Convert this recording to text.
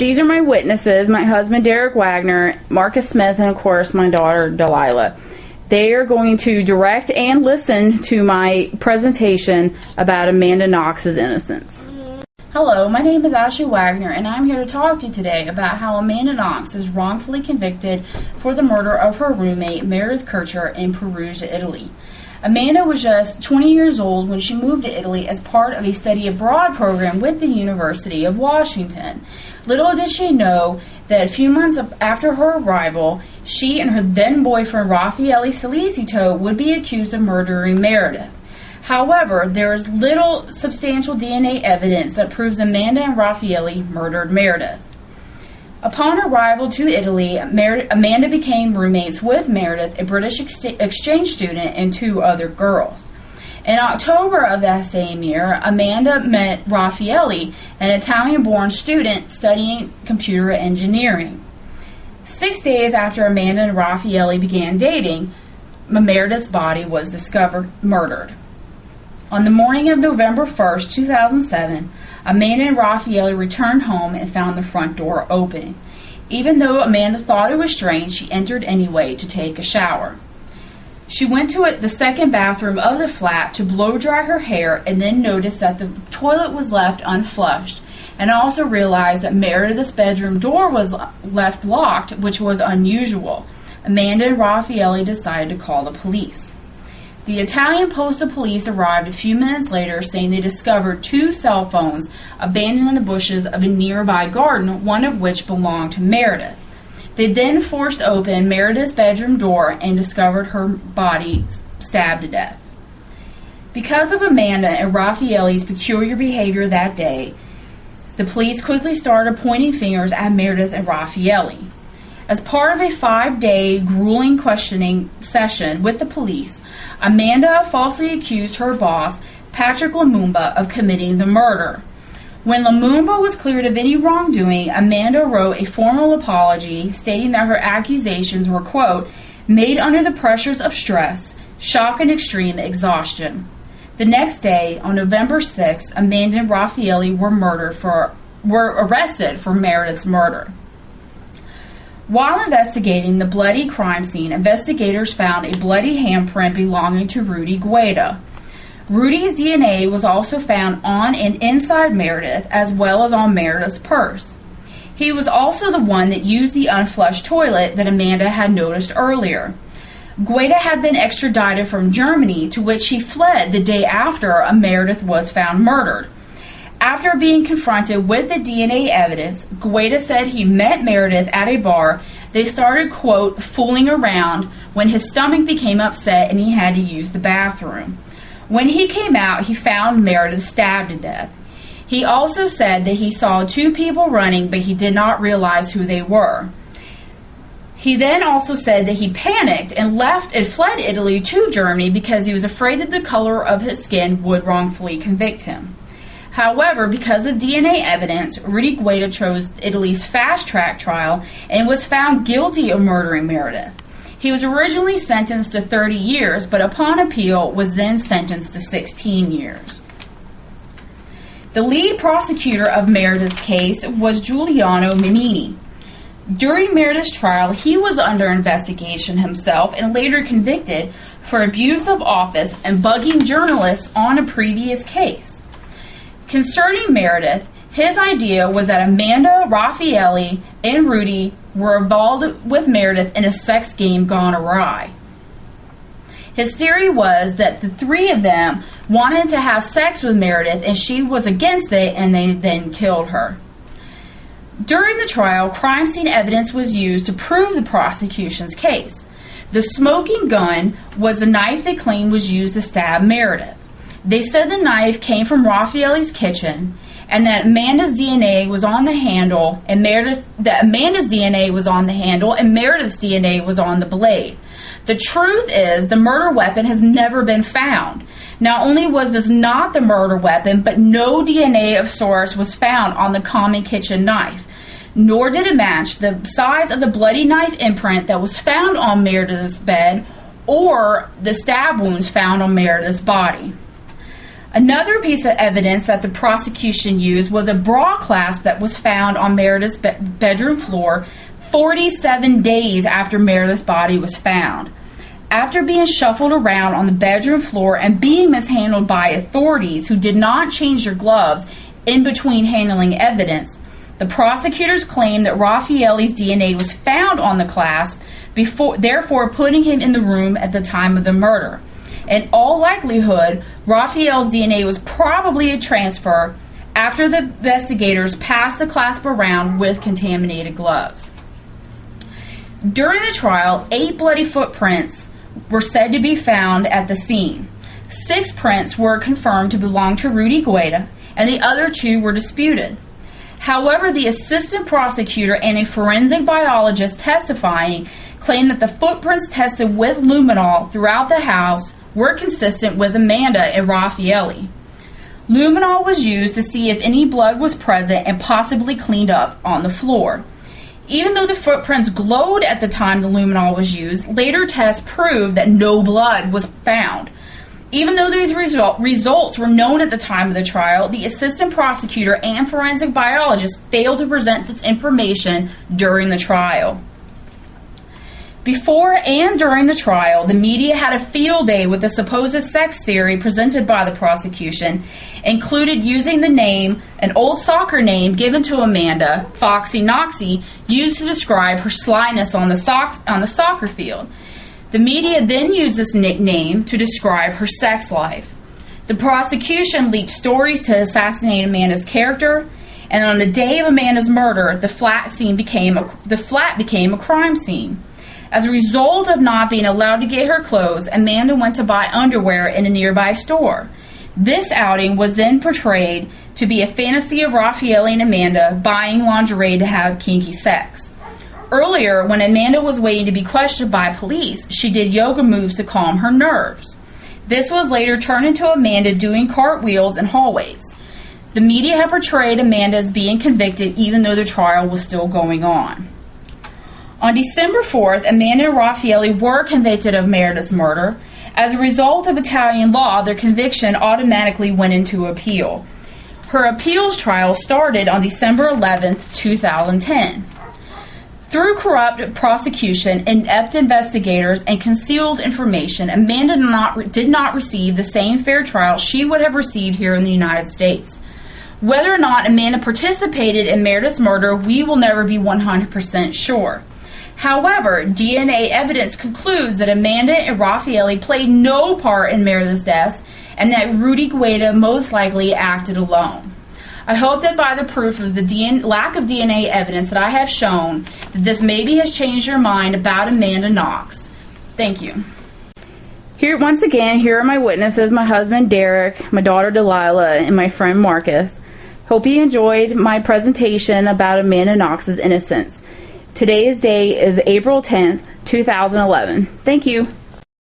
These are my witnesses, my husband Derek Wagner, Marcus Smith, and of course my daughter Delilah. They are going to direct and listen to my presentation about Amanda Knox's innocence. Hello, my name is Ashley Wagner, and I'm here to talk to you today about how Amanda Knox is wrongfully convicted for the murder of her roommate Meredith Kercher in Perugia, Italy. Amanda was just 20 years old when she moved to Italy as part of a study abroad program with the University of Washington. Little did she know that a few months after her arrival, she and her then-boyfriend Raffaele Solicito would be accused of murdering Meredith. However, there is little substantial DNA evidence that proves Amanda and Raffaele murdered Meredith. Upon arrival to Italy, Amanda became roommates with Meredith, a British exchange student, and two other girls. In October of that same year, Amanda met Raffaele, an Italian-born student studying computer engineering. 6 days after Amanda and Raffaele began dating, Meredith's body was discovered murdered. On the morning of November 1st, 2007, Amanda and Raffaele returned home and found the front door open. Even though Amanda thought it was strange, she entered anyway to take a shower. She went to the second bathroom of the flat to blow dry her hair and then noticed that the toilet was left unflushed, and also realized that Meredith's bedroom door was left locked, which was unusual. Amanda and Raffaele decided to call the police. The Italian Postal Police arrived a few minutes later, saying they discovered two cell phones abandoned in the bushes of a nearby garden, one of which belonged to Meredith. They then forced open Meredith's bedroom door and discovered her body stabbed to death. Because of Amanda and Raffaele's peculiar behavior that day, the police quickly started pointing fingers at Meredith and Raffaele. As part of a 5-day grueling questioning session with the police, Amanda falsely accused her boss, Patrick Lumumba, of committing the murder. When Lumumba was cleared of any wrongdoing, Amanda wrote a formal apology stating that her accusations were, quote, made under the pressures of stress, shock, and extreme exhaustion. The next day, on November 6th, Amanda and Raffaele were arrested for Meredith's murder. While investigating the bloody crime scene, investigators found a bloody handprint belonging to Rudy Gueda. Rudy's DNA was also found on and inside Meredith, as well as on Meredith's purse. He was also the one that used the unflushed toilet that Amanda had noticed earlier. Gueda had been extradited from Germany, to which he fled the day after Meredith was found murdered. After being confronted with the DNA evidence, Gueda said he met Meredith at a bar. They started, quote, fooling around when his stomach became upset and he had to use the bathroom. When he came out, he found Meredith stabbed to death. He also said that he saw two people running, but he did not realize who they were. He then also said that he panicked and fled Italy to Germany because he was afraid that the color of his skin would wrongfully convict him. However, because of DNA evidence, Rudy Gueda chose Italy's fast-track trial and was found guilty of murdering Meredith. He was originally sentenced to 30 years, but upon appeal was then sentenced to 16 years. The lead prosecutor of Meredith's case was Giuliano Mimini. During Meredith's trial, he was under investigation himself and later convicted for abuse of office and bugging journalists on a previous case. Concerning Meredith, his idea was that Amanda, Raffaele, and Rudy were involved with Meredith in a sex game gone awry. His theory was that the three of them wanted to have sex with Meredith and she was against it, and they then killed her. During the trial, crime scene evidence was used to prove the prosecution's case. The smoking gun was the knife they claimed was used to stab Meredith. They said the knife came from Raffaele's kitchen and that Amanda's DNA was on the handle and Meredith's DNA was on the blade. The truth is the murder weapon has never been found. Not only was this not the murder weapon, but no DNA of source was found on the common kitchen knife, nor did it match the size of the bloody knife imprint that was found on Meredith's bed or the stab wounds found on Meredith's body. Another piece of evidence that the prosecution used was a bra clasp that was found on Meredith's bedroom floor 47 days after Meredith's body was found. After being shuffled around on the bedroom floor and being mishandled by authorities who did not change their gloves in between handling evidence, the prosecutors claimed that Raffaelle's DNA was found on the clasp, therefore putting him in the room at the time of the murder. In all likelihood, Raffaelle's DNA was probably a transfer after the investigators passed the clasp around with contaminated gloves. During the trial, 8 bloody footprints were said to be found at the scene. 6 prints were confirmed to belong to Rudy Guida, and the other 2 were disputed. However, the assistant prosecutor and a forensic biologist testifying claimed that the footprints tested with luminol throughout the house were consistent with Amanda and Raffaele. Luminol was used to see if any blood was present and possibly cleaned up on the floor. Even though the footprints glowed at the time the luminol was used, later tests proved that no blood was found. Even though these results were known at the time of the trial, the assistant prosecutor and forensic biologist failed to present this information during the trial. Before and during the trial, the media had a field day with the supposed sex theory presented by the prosecution, included using the name, an old soccer name given to Amanda, Foxy Noxy, used to describe her slyness on the soccer field. The media then used this nickname to describe her sex life. The prosecution leaked stories to assassinate Amanda's character, and on the day of Amanda's murder, the flat became a crime scene. As a result of not being allowed to get her clothes, Amanda went to buy underwear in a nearby store. This outing was then portrayed to be a fantasy of Raffaele and Amanda buying lingerie to have kinky sex. Earlier, when Amanda was waiting to be questioned by police, she did yoga moves to calm her nerves. This was later turned into Amanda doing cartwheels in hallways. The media had portrayed Amanda as being convicted even though the trial was still going on. On December 4th, Amanda and Raffaele were convicted of Meredith's murder. As a result of Italian law, their conviction automatically went into appeal. Her appeals trial started on December 11th, 2010. Through corrupt prosecution, inept investigators, and concealed information, Amanda did not receive the same fair trial she would have received here in the United States. Whether or not Amanda participated in Meredith's murder, we will never be 100% sure. However, DNA evidence concludes that Amanda and Raffaele played no part in Meredith's death and that Rudy Guida most likely acted alone. I hope that by the proof of the lack of DNA evidence that I have shown, that this maybe has changed your mind about Amanda Knox. Thank you. Once again, here are my witnesses, my husband Derek, my daughter Delilah, and my friend Marcus. Hope you enjoyed my presentation about Amanda Knox's innocence. Today's date is April 10th, 2011. Thank you.